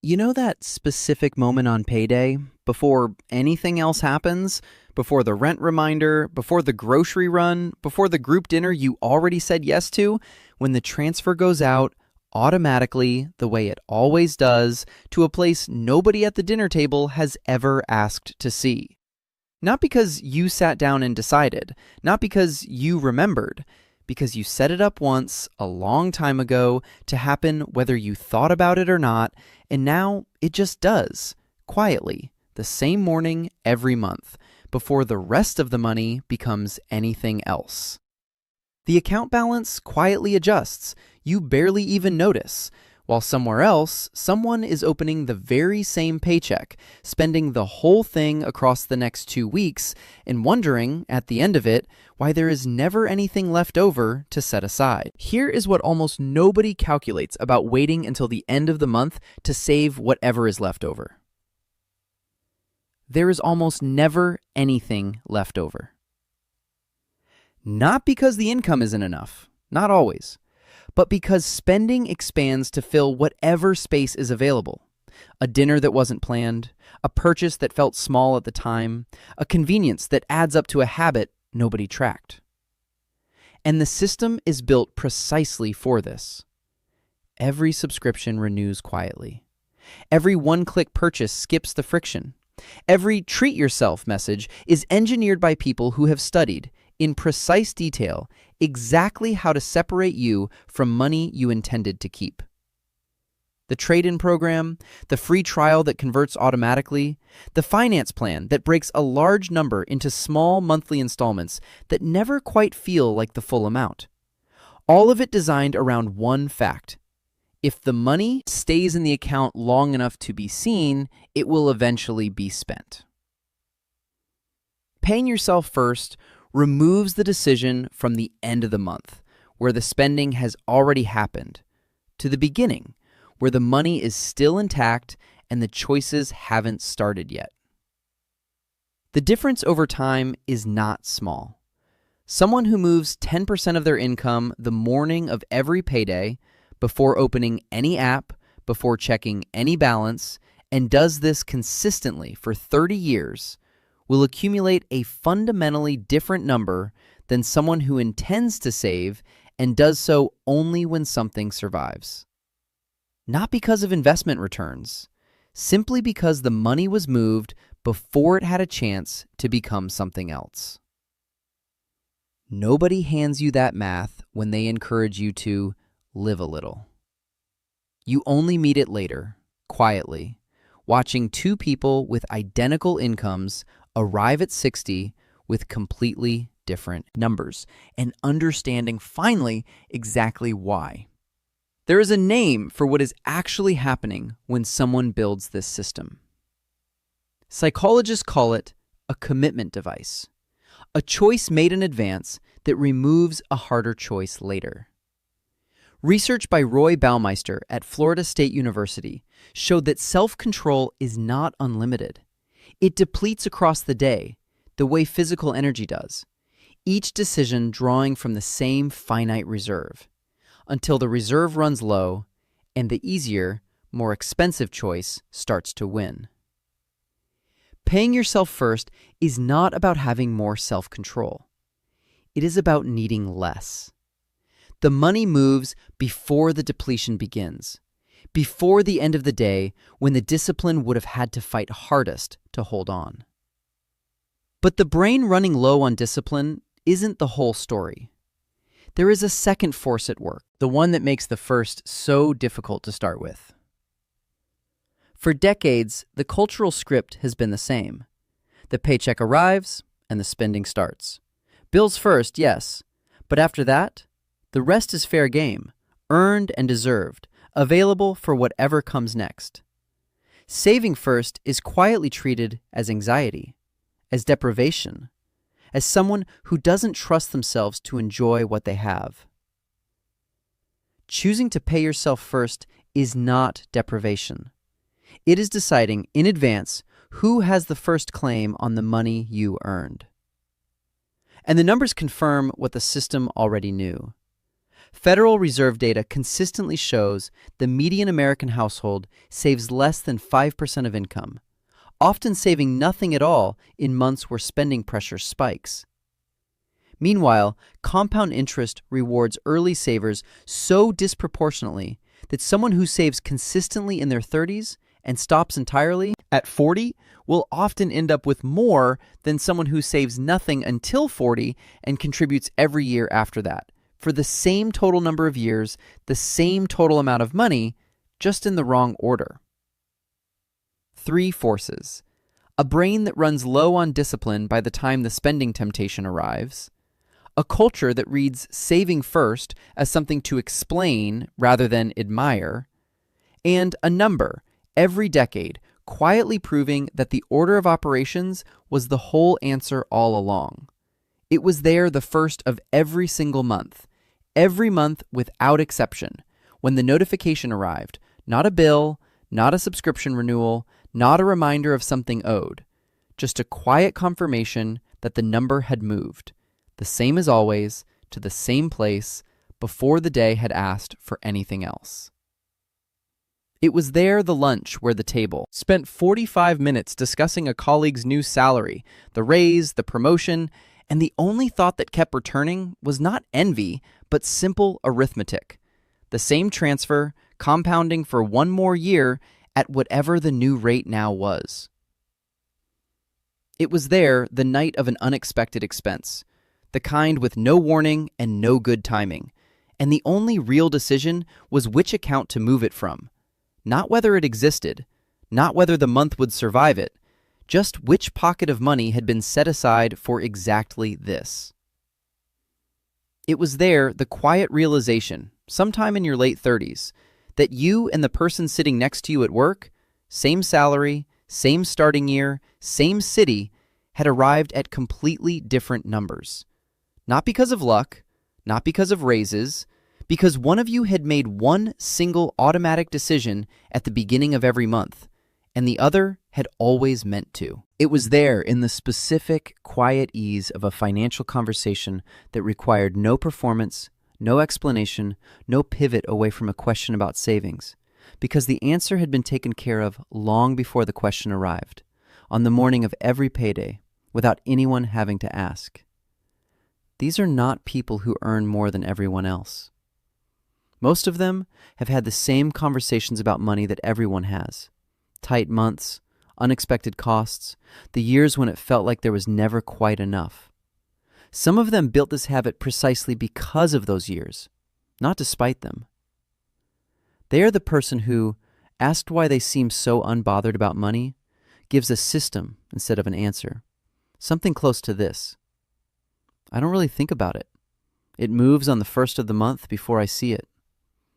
You know that specific moment on payday, before anything else happens, before the rent reminder, before the grocery run, before the group dinner you already said yes to, when the transfer goes out automatically, the way it always does, to a place nobody at the dinner table has ever asked to see? Not because you sat down and decided, not because you remembered, because you set it up once, a long time ago, to happen whether you thought about it or not, and now it just does, quietly, the same morning every month, before the rest of the money becomes anything else. The account balance quietly adjusts, you barely even notice, while somewhere else, someone is opening the very same paycheck, spending the whole thing across the next 2 weeks, and wondering, at the end of it, why there is never anything left over to set aside. Here is what almost nobody calculates about waiting until the end of the month to save whatever is left over. There is almost never anything left over. Not because the income isn't enough, not always, but because spending expands to fill whatever space is available. A dinner that wasn't planned, a purchase that felt small at the time, a convenience that adds up to a habit nobody tracked. And the system is built precisely for this. Every subscription renews quietly. Every one-click purchase skips the friction. Every treat yourself message is engineered by people who have studied, in precise detail, exactly how to separate you from money you intended to keep. The trade-in program, the free trial that converts automatically, the finance plan that breaks a large number into small monthly installments that never quite feel like the full amount. All of it designed around one fact. If the money stays in the account long enough to be seen, it will eventually be spent. Paying yourself first removes the decision from the end of the month, where the spending has already happened, to the beginning, where the money is still intact and the choices haven't started yet. The difference over time is not small. Someone who moves 10% of their income the morning of every payday, before opening any app, before checking any balance, and does this consistently for 30 years, will accumulate a fundamentally different number than someone who intends to save and does so only when something survives. Not because of investment returns, simply because the money was moved before it had a chance to become something else. Nobody hands you that math when they encourage you to live a little. You only meet it later, quietly, watching two people with identical incomes arrive at 60 with completely different numbers, and understanding finally exactly why. There is a name for what is actually happening when someone builds this system. Psychologists call it a commitment device, a choice made in advance that removes a harder choice later. Research by Roy Baumeister at Florida State University showed that self-control is not unlimited. It depletes across the day, the way physical energy does, each decision drawing from the same finite reserve, until the reserve runs low and the easier, more expensive choice starts to win. Paying yourself first is not about having more self-control. It is about needing less. The money moves before the depletion begins, before the end of the day when the discipline would have had to fight hardest to hold on. But the brain running low on discipline isn't the whole story. There is a second force at work, the one that makes the first so difficult to start with. For decades, the cultural script has been the same. The paycheck arrives and the spending starts. Bills first, yes, but after that, the rest is fair game, earned and deserved, available for whatever comes next. Saving first is quietly treated as anxiety, as deprivation, as someone who doesn't trust themselves to enjoy what they have. Choosing to pay yourself first is not deprivation. It is deciding in advance who has the first claim on the money you earned. And the numbers confirm what the system already knew. Federal Reserve data consistently shows the median American household saves less than 5% of income, often saving nothing at all in months where spending pressure spikes. Meanwhile, compound interest rewards early savers so disproportionately that someone who saves consistently in their 30s and stops entirely at 40 will often end up with more than someone who saves nothing until 40 and contributes every year after that, for the same total number of years, the same total amount of money, just in the wrong order. 3 forces. A brain that runs low on discipline by the time the spending temptation arrives. A culture that reads saving first as something to explain rather than admire. And a number, every decade, quietly proving that the order of operations was the whole answer all along. It was there the first of every single month, every month without exception, when the notification arrived, not a bill, not a subscription renewal, not a reminder of something owed, just a quiet confirmation that the number had moved, the same as always, to the same place, before the day had asked for anything else. It was there the lunch where the table spent 45 minutes discussing a colleague's new salary, the raise, the promotion, and the only thought that kept returning was not envy, but simple arithmetic. The same transfer, compounding for one more year at whatever the new rate now was. It was there the night of an unexpected expense, the kind with no warning and no good timing, and the only real decision was which account to move it from. Not whether it existed, not whether the month would survive it, just which pocket of money had been set aside for exactly this. It was there the quiet realization, sometime in your late 30s, that you and the person sitting next to you at work, same salary, same starting year, same city, had arrived at completely different numbers. Not because of luck, not because of raises, because one of you had made one single automatic decision at the beginning of every month, and the other had always meant to. It was there in the specific, quiet ease of a financial conversation that required no performance, no explanation, no pivot away from a question about savings, because the answer had been taken care of long before the question arrived, on the morning of every payday, without anyone having to ask. These are not people who earn more than everyone else. Most of them have had the same conversations about money that everyone has. Tight months, unexpected costs, the years when it felt like there was never quite enough. Some of them built this habit precisely because of those years, not despite them. They are the person who, asked why they seem so unbothered about money, gives a system instead of an answer. Something close to this. I don't really think about it. It moves on the first of the month before I see it.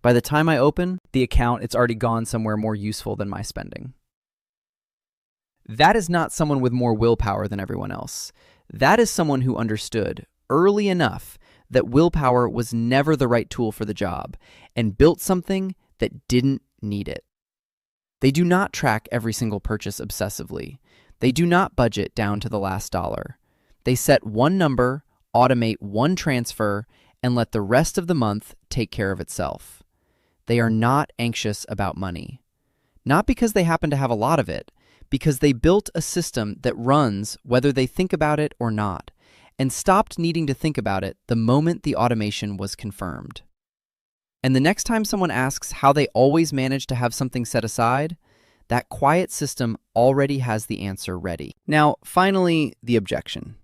By the time I open the account, it's already gone somewhere more useful than my spending. That is not someone with more willpower than everyone else. That is someone who understood early enough that willpower was never the right tool for the job and built something that didn't need it. They do not track every single purchase obsessively. They do not budget down to the last dollar. They set one number, automate one transfer, and let the rest of the month take care of itself. They are not anxious about money. Not because they happen to have a lot of it, because they built a system that runs whether they think about it or not, and stopped needing to think about it the moment the automation was confirmed. And the next time someone asks how they always manage to have something set aside, that quiet system already has the answer ready. Now, finally, the objection.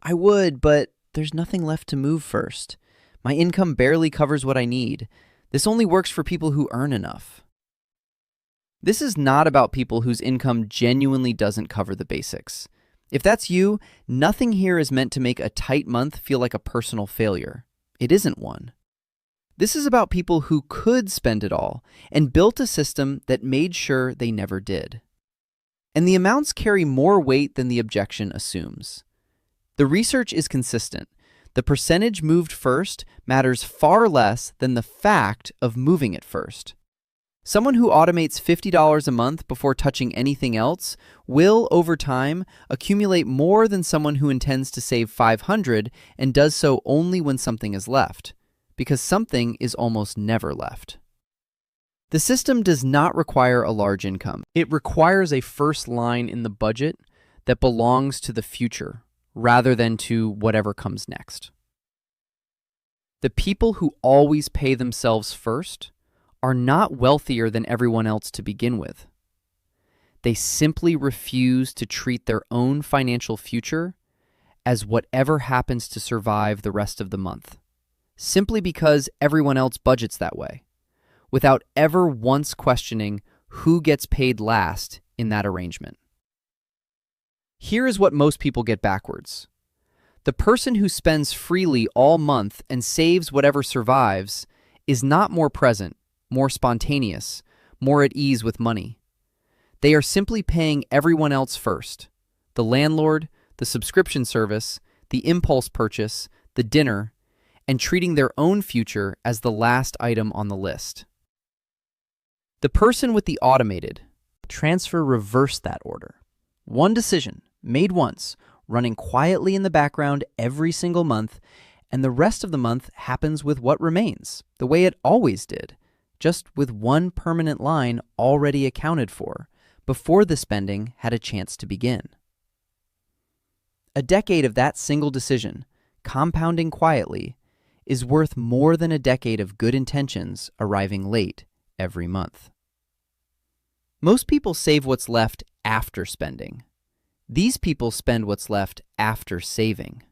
I would, but there's nothing left to move first. My income barely covers what I need. This only works for people who earn enough. This is not about people whose income genuinely doesn't cover the basics. If that's you, nothing here is meant to make a tight month feel like a personal failure. It isn't one. This is about people who could spend it all and built a system that made sure they never did. And the amounts carry more weight than the objection assumes. The research is consistent. The percentage moved first matters far less than the fact of moving it first. Someone who automates $50 a month before touching anything else will, over time, accumulate more than someone who intends to save $500 and does so only when something is left. because something is almost never left. The system does not require a large income. It requires a first line in the budget that belongs to the future rather than to whatever comes next. The people who always pay themselves first are not wealthier than everyone else to begin with. They simply refuse to treat their own financial future as whatever happens to survive the rest of the month, simply because everyone else budgets that way, without ever once questioning who gets paid last in that arrangement. Here is what most people get backwards. The person who spends freely all month and saves whatever survives is not more present, more spontaneous, more at ease with money. They are simply paying everyone else first: the landlord, the subscription service, the impulse purchase, the dinner, and treating their own future as the last item on the list. The person with the automated transfer reversed that order. One decision, made once, running quietly in the background every single month, and the rest of the month happens with what remains, the way it always did, just with one permanent line already accounted for, before the spending had a chance to begin. A decade of that single decision, compounding quietly, is worth more than a decade of good intentions arriving late every month. Most people save what's left after spending. These people spend what's left after saving.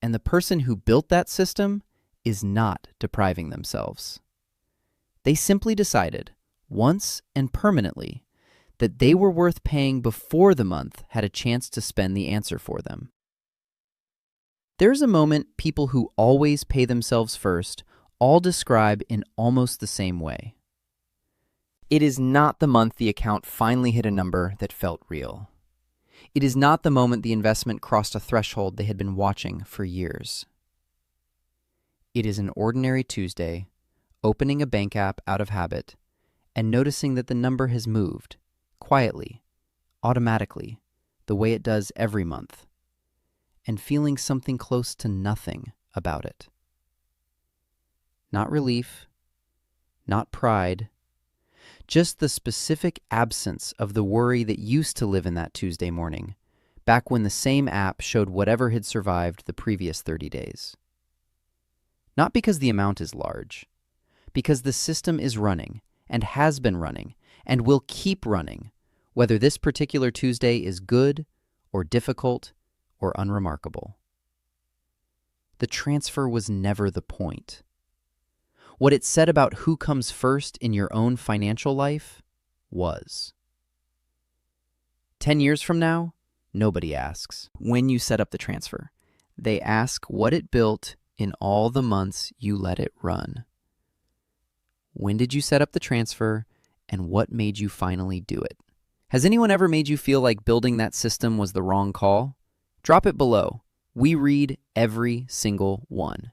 And the person who built that system is not depriving themselves. They simply decided, once and permanently, that they were worth paying before the month had a chance to spend the answer for them. There's a moment people who always pay themselves first all describe in almost the same way. It is not the month the account finally hit a number that felt real. It is not the moment the investment crossed a threshold they had been watching for years. It is an ordinary Tuesday, opening a bank app out of habit, and noticing that the number has moved, quietly, automatically, the way it does every month, and feeling something close to nothing about it. Not relief, not pride, just the specific absence of the worry that used to live in that Tuesday morning, back when the same app showed whatever had survived the previous 30 days. Not because the amount is large, because the system is running, and has been running, and will keep running, whether this particular Tuesday is good or difficult or unremarkable. The transfer was never the point. What it said about who comes first in your own financial life was. 10 years from now, nobody asks when you set up the transfer. They ask what it built in all the months you let it run. When did you set up the transfer, and what made you finally do it? Has anyone ever made you feel like building that system was the wrong call? Drop it below. We read every single one.